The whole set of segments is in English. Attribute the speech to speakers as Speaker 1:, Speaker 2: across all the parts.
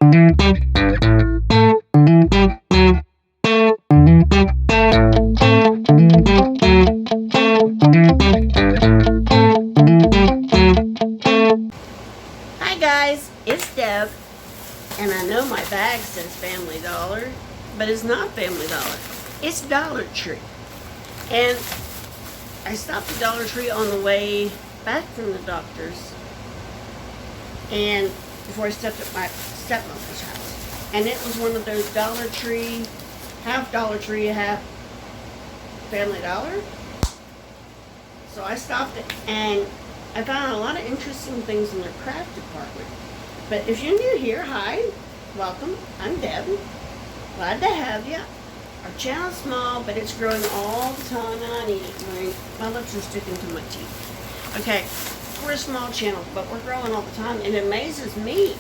Speaker 1: Hi guys, it's Deb, and I know my bag says Family Dollar, but it's not Family Dollar. It's Dollartree. And I stopped at Dollartree on the way back from the doctor's, and before I stepped at my stepmother's house. And it was one of those Dollartree, half Dollartree, half Family Dollar. So I stopped and I found a lot of interesting things in their craft department. But if you're new here, hi, welcome. I'm Deb. Glad to have you. Our channel's small, but it's growing all the time, and I need it. My lips are sticking to my teeth. Okay, we're a small channel, but we're growing all the time, and it amazes me.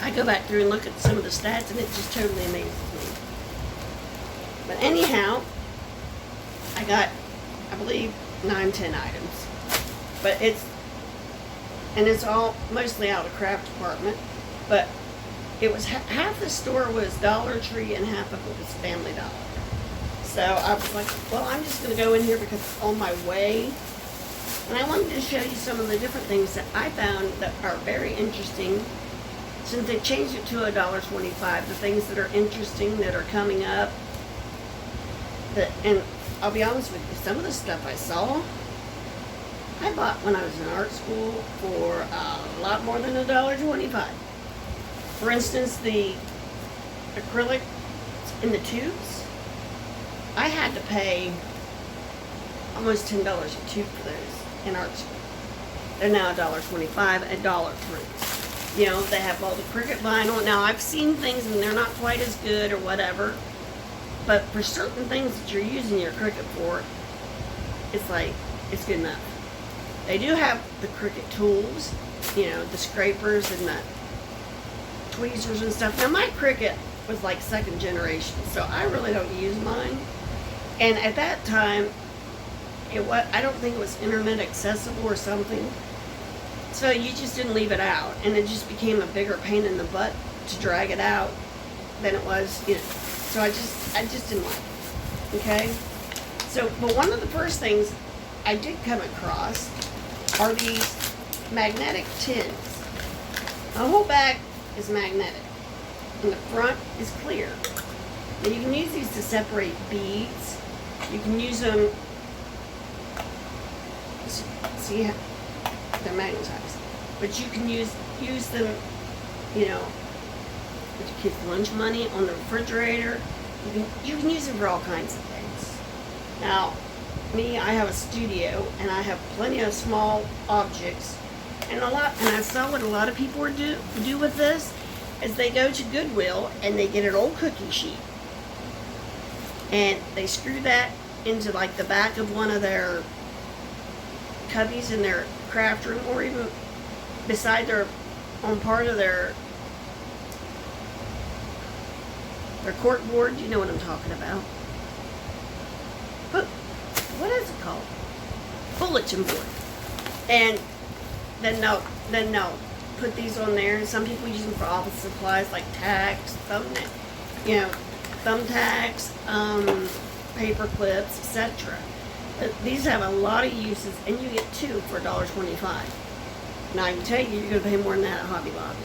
Speaker 1: I go back through and look at some of the stats, and it just totally amazes me. But anyhow, I got, I believe, 9-10 items. But it's all mostly out of the craft department. But it was half the store was Dollartree and half of it was Family Dollar. So I was like, well, I'm just going to go in here because it's on my way. And I wanted to show you some of the different things that I found that are very interesting. Since they changed it to $1.25, the things that are interesting that are coming up. And I'll be honest with you, some of the stuff I saw, I bought when I was in art school for a lot more than $1.25. For instance, the acrylic in the tubes, I had to pay almost $10 a tube for those in art school. They're now $1.25 at Dollartree. You know, they have all the Cricut vinyl. Now, I've seen things and they're not quite as good or whatever. But for certain things that you're using your Cricut for, it's like, it's good enough. They do have the Cricut tools, you know, the scrapers and the tweezers and stuff. Now my Cricut was like second generation, so I really don't use mine. And at that time, I don't think it was internet accessible or something. So you just didn't leave it out. And it just became a bigger pain in the butt to drag it out than it was, you know. So I just didn't like it, okay? So, but one of the first things I did come across are these magnetic tins. The whole bag is magnetic, and the front is clear. And you can use these to separate beads. You can use them, see how they're magnetized, but you can use them, you know, with your kids' lunch money on the refrigerator. You can use it for all kinds of things. Now, me, I have a studio and I have plenty of small objects, and I saw what a lot of people do with this is they go to Goodwill and they get an old cookie sheet and they screw that into like the back of one of their cubbies in their craft room, or even beside on part of their cork board. You know what I'm talking about. But what is it called? Bulletin board. And then they'll put these on there. And some people use them for office supplies like tacks, thumbtacks, paper clips, etc. These have a lot of uses, and you get two for $1.25. Now I can tell you, you're going to pay more than that at Hobby Lobby.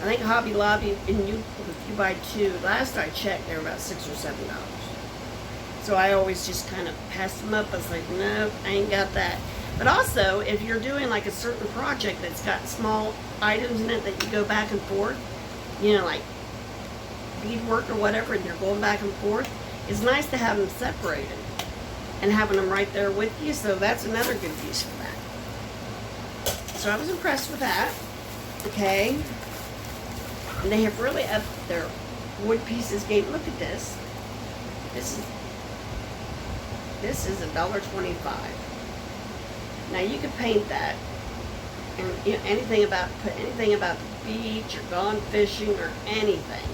Speaker 1: I think Hobby Lobby, if you buy two, last I checked, they were about $6 or $7. So I always just kind of pass them up. I was like, nope, I ain't got that. But also, if you're doing like a certain project that's got small items in it that you go back and forth, you know, like beadwork or whatever, and you're going back and forth, it's nice to have them separated and having them right there with you. So that's another good use for that. So I was impressed with that. Okay. And they have really upped their wood pieces game. Look at this. This is $1.25. Now you could paint that, and you know, put anything about the beach or gone fishing or anything.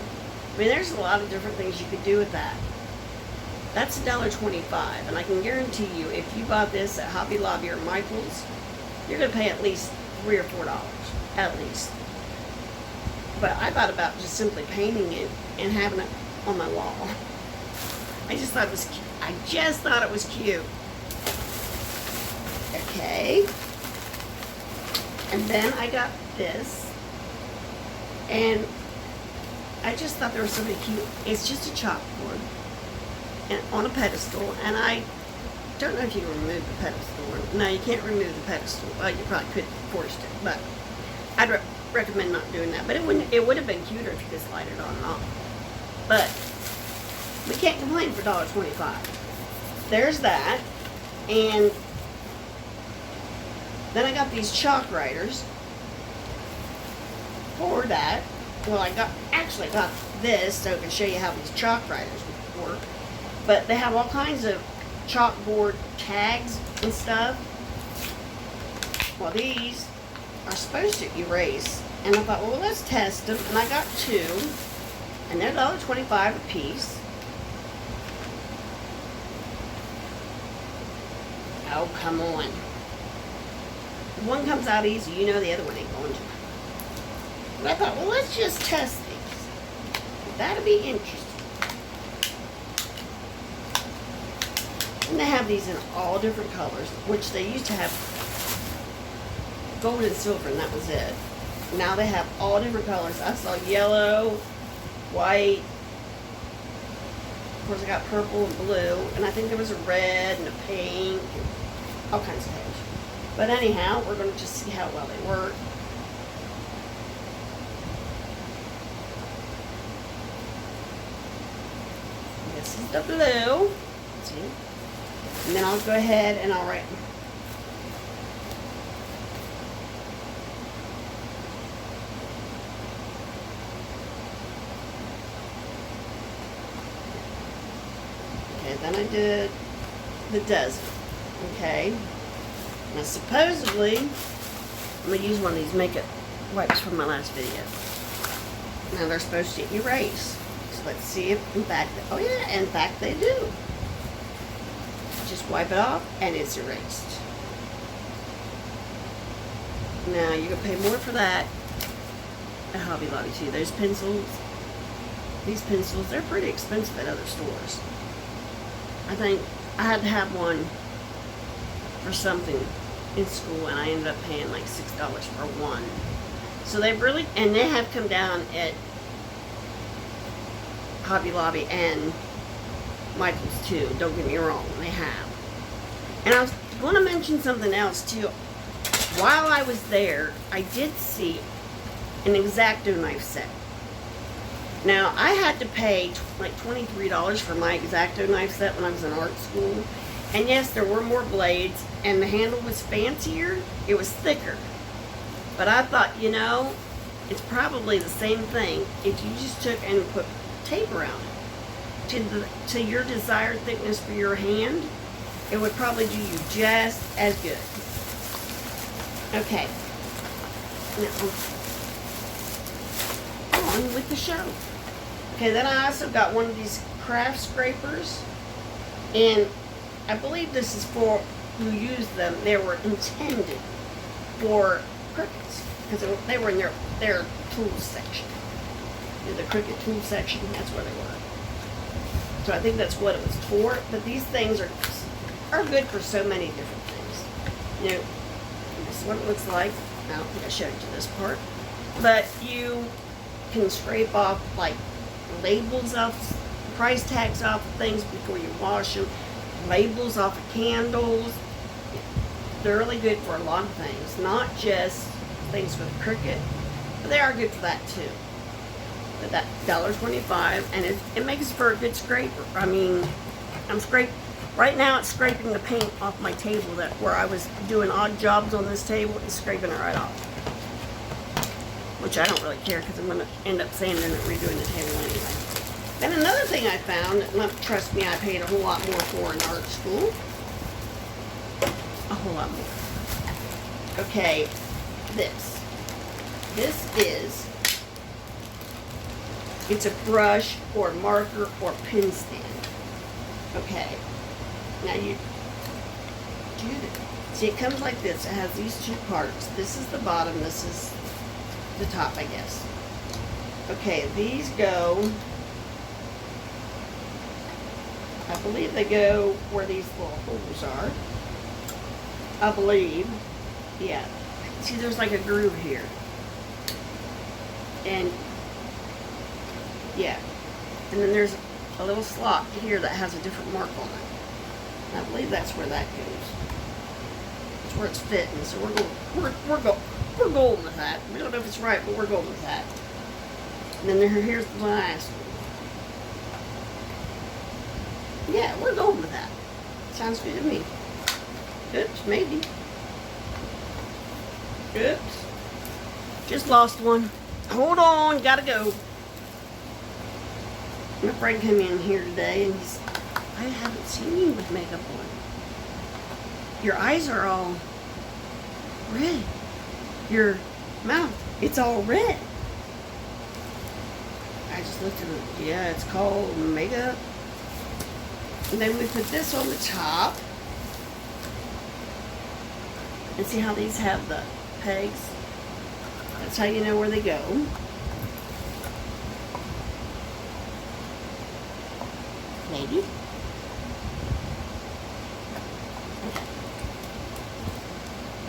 Speaker 1: I mean, there's a lot of different things you could do with that. That's $1.25, and I can guarantee you, if you bought this at Hobby Lobby or Michael's, you're going to pay at least $3 or $4, at least. But I thought about just simply painting it and having it on my wall. I just thought it was cute. Okay. And then I got this, and I just thought there was something cute. It's just a chalkboard and on a pedestal, and I don't know if you can remove the pedestal. No, you can't remove the pedestal. Well, you probably could force it, but I'd recommend not doing that. But it would have been cuter if you could slide it on and off. But we can't complain for $1.25. There's that, and then I got these chalk writers for that. Well, I got this so I can show you how these chalk writers work. But they have all kinds of chalkboard tags and stuff. Well, these are supposed to erase. And I thought, well, let's test them. And I got 2. And they're $1.25 a piece. Oh, come on. One comes out easy. You know the other one ain't going to. But I thought, well, let's just test these. That'll be interesting. And they have these in all different colors, which they used to have gold and silver, and that was it. Now they have all different colors. I saw yellow, white. Of course, I got purple and blue, and I think there was a red and a pink, and all kinds of colors. But anyhow, we're going to just see how well they work. This is the blue. See? And then I'll go ahead and I'll write. Okay, then I did the desert. Okay. Now supposedly, I'm going to use one of these makeup wipes from my last video. Now they're supposed to erase. So let's see if in fact, oh yeah, in fact they do. Just wipe it off and it's erased. Now you can pay more for that at Hobby Lobby too. Those pencils, these pencils, they're pretty expensive at other stores. I think I had to have one for something in school and I ended up paying like $6 for one. So they really, and they have come down at Hobby Lobby and Michael's too, don't get me wrong, they have. And I was going to mention something else too. While I was there, I did see an X-Acto knife set. Now, I had to pay like $23 for my X-Acto knife set when I was in art school. And yes, there were more blades, and the handle was fancier, it was thicker. But I thought, you know, it's probably the same thing if you just took and put tape around it to your desired thickness for your hand. It would probably do you just as good. Okay. Now, on with the show. Okay, then I also got one of these craft scrapers. And I believe this is for who use them. They were intended for crickets. Because they were in their tools section. In the cricket tool section, that's where they were. So I think that's what it was for. But these things are good for so many different things. You know, this is what it looks like. I don't think I showed you this part. But you can scrape off like labels off, price tags off of things before you wash them. Labels off of candles. They're really good for a lot of things. Not just things for the cricket, but they are good for that too. But that $1.25, and it makes for a good scraper. I mean, right now it's scraping the paint off my table where I was doing odd jobs on this table and scraping it right off. Which I don't really care because I'm going to end up sanding and redoing the table anyway. Then another thing I found, and trust me, I paid a whole lot more for in art school. A whole lot more. Okay, this. This is, it's a brush or marker or pen stand. Okay, now See, it comes like this. It has these two parts. This is the bottom. This is the top, I guess. Okay, these go, I believe they go where these little holes are. I believe. Yeah. See, there's like a groove here. And, yeah. And then there's a little slot here that has a different mark on it. And I believe that's where that goes. That's where it's fitting. So we're going with that. We don't know if it's right, but we're going with that. And then here's the last one. Yeah, we're going with that. Sounds good to me. Oops, maybe. Oops. Just lost one. Hold on, gotta go. My friend came in here today and he's, I haven't seen you with makeup on. Your eyes are all red. Your mouth, it's all red. I just looked at it. Yeah, it's called makeup. And then we put this on the top. And see how these have the pegs? That's how you know where they go. Maybe. Okay.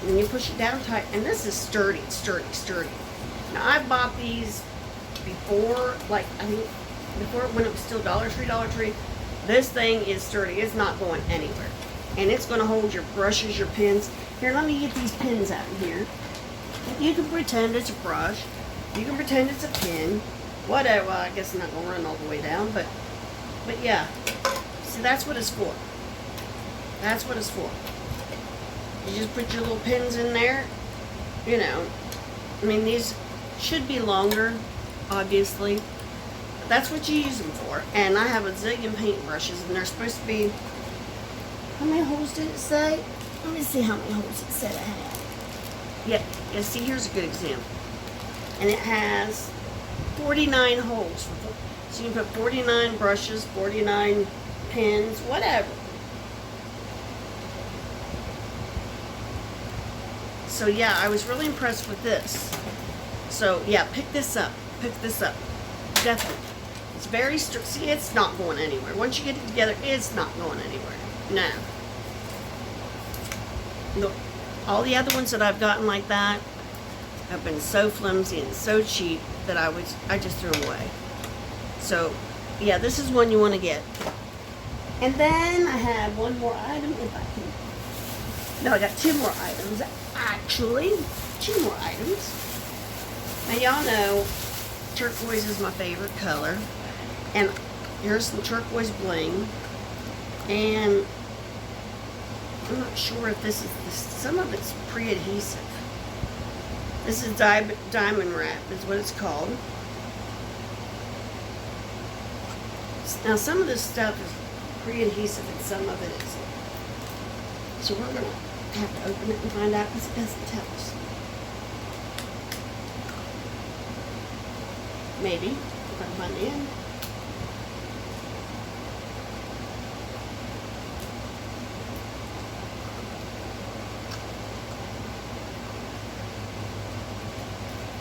Speaker 1: And then you push it down tight. And this is sturdy, sturdy, sturdy. Now I bought these before, like I think before when it was still Dollartree. This thing is sturdy. It's not going anywhere. And it's going to hold your brushes, your pens. Here, let me get these pins out of here. You can pretend it's a brush. You can pretend it's a pin. Whatever. Well, I guess I'm not going to run all the way down. But yeah. See, that's what it's for. That's what it's for. You just put your little pins in there. You know. I mean, these should be longer, obviously. But that's what you use them for. And I have a zillion paintbrushes. And they're supposed to be... How many holes did it say? Let me see how many holes it said it had. Yeah, see, here's a good example. And it has 49 holes. So you can put 49 brushes, 49 pins, whatever. So yeah, I was really impressed with this. So yeah, pick this up. Pick this up. Definitely. It's very strict. See, it's not going anywhere. Once you get it together, it's not going anywhere. No. Look, all the other ones that I've gotten like that have been so flimsy and so cheap that I just threw them away. So, yeah, this is one you want to get. And then I have one more item if I can. No, I got two more items. Actually, two more items. Now, y'all know turquoise is my favorite color. And here's some turquoise bling. And I'm not sure if this is, some of it's pre-adhesive. This is diamond wrap is what it's called. Now some of this stuff is pre-adhesive and some of it isn't. So we're going to have to open it and find out because it doesn't tell us. Maybe, if I can find the end.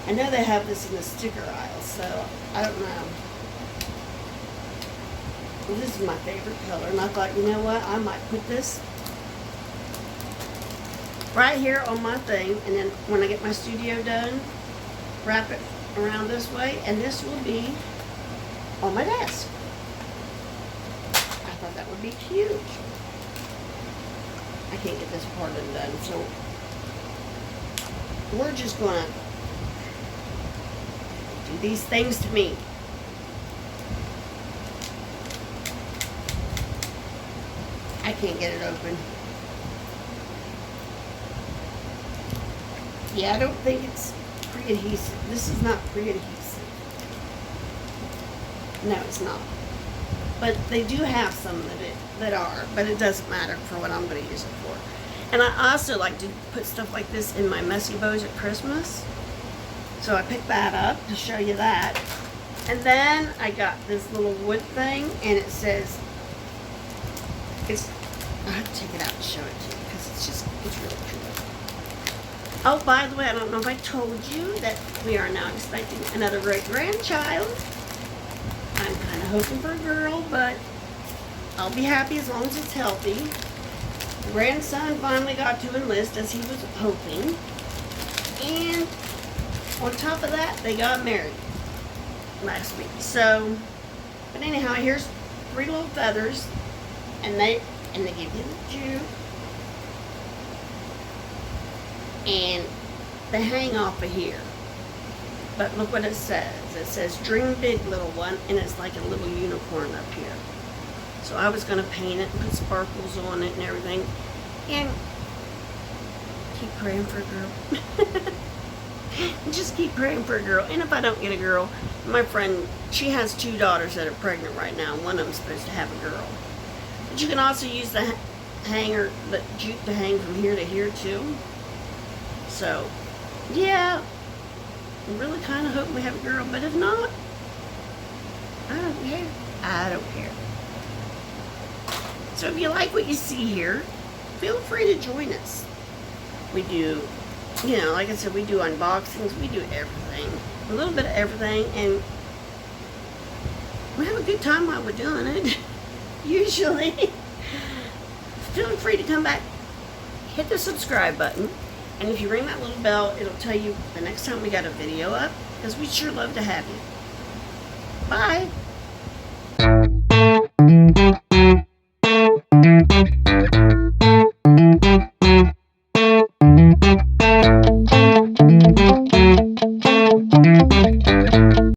Speaker 1: I know they have this in the sticker aisle, so I don't know. Well, this is my favorite color, and I thought, you know what, I might put this right here on my thing, and then when I get my studio done, wrap it around this way, and this will be on my desk. I thought that would be huge. I can't get this part undone, so we're just going to do these things to me. I can't get it open. Yeah, I don't think it's pre-adhesive. This is not pre-adhesive. No, it's not. But they do have some that are, but it doesn't matter for what I'm going to use it for. And I also like to put stuff like this in my messy bows at Christmas. So I picked that up to show you that. And then I got this little wood thing, and it says, I have to take it out and show it to you because it's It's really cute. Oh, by the way, I don't know if I told you that we are now expecting another great grandchild. I'm kind of hoping for a girl, but I'll be happy as long as it's healthy. The grandson finally got to enlist as he was hoping. And on top of that, they got married last week. So, but anyhow, here's 3 little feathers, and they give you the jute, and they hang off of here. But look what it says. It says "Dream Big, Little One," and it's like a little unicorn up here. So I was gonna paint it and put sparkles on it and everything, and keep praying for a girl. Just keep praying for a girl. And if I don't get a girl, my friend, she has 2 daughters that are pregnant right now. One of them's supposed to have a girl. But you can also use the hanger, the jute to hang from here to here too. So, yeah, I'm really kind of hoping we have a girl. But if not, I don't care. I don't care. So if you like what you see here, feel free to join us. We do, you know, like I said, we do unboxings, we do everything, a little bit of everything, and we have a good time while we're doing it, usually. Feel free to come back, hit the subscribe button, and if you ring that little bell, it'll tell you the next time we got a video up, because we'd sure love to have you. Bye!